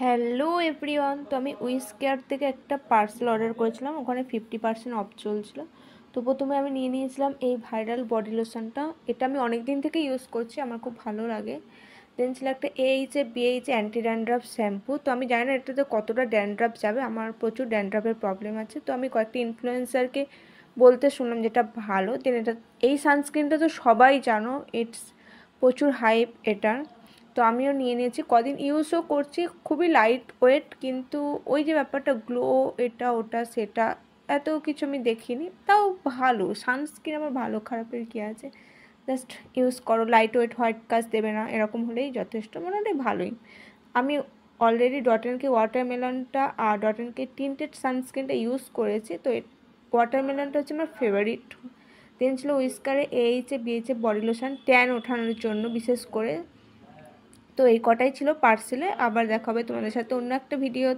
Hello everyone. তো আমি wish care থেকে একটা পার্সেল অর্ডার করেছিলাম, ওখানে 50% অফ চলছিল। তো প্রথমে আমি নিয়ে নিয়েছিলাম এই ভাইরাল বডি লোশনটা। এটা আমি অনেক দিন থেকে ইউজ করছি, আমার খুব ভালো লাগে। দেন ছিল একটা BH অ্যান্টি ড্যান্ড্রাফ শ্যাম্পু। তো আমি জানি না এটাতে কতটা ড্যান্ড্রাফ যাবে, আমার প্রচুর ড্যান্ড্রাফের প্রবলেম আছে। তো আমি কয়েকটি ইনফ্লুয়েন্সারকে বলতে শুনলাম যেটা ভালো। দেন এই সানস্ক্রিনটা তো সবাই জানো, ইটস প্রচুর হাইপ এটার। তো আমিও নিয়ে নিয়েছি, কদিন ইউজও করছি, খুবই লাইট ওয়েট, কিন্তু ওই যে ব্যাপারটা গ্লো এটা ওটা সেটা এত কিছু আমি দেখিনি। তাও ভালো সানস্ক্রিন, আমার ভালো খারাপের কী আছে, জাস্ট ইউজ করো, লাইট ওয়েট, হোয়াইট কাস্ট দেবে না, এরকম হলেই যথেষ্ট, মোটামুটি ভালোই। আমি অলরেডি ডট&কি ওয়াটারমেলনটা আর ডট&কি টিন্টেড সানস্ক্রিনটা ইউজ করেছি। তো ওয়াটারমেলনটা হচ্ছে আমার ফেভারিট। দেন ছিল উইস্কারে BH বডি লোশন, ট্যান ওঠানোর জন্য বিশেষ করে। তো এই কটাই ছিল পার্সেলে। আবার দেখা হবে তোমাদের সাথে অন্য একটা ভিডিওতে।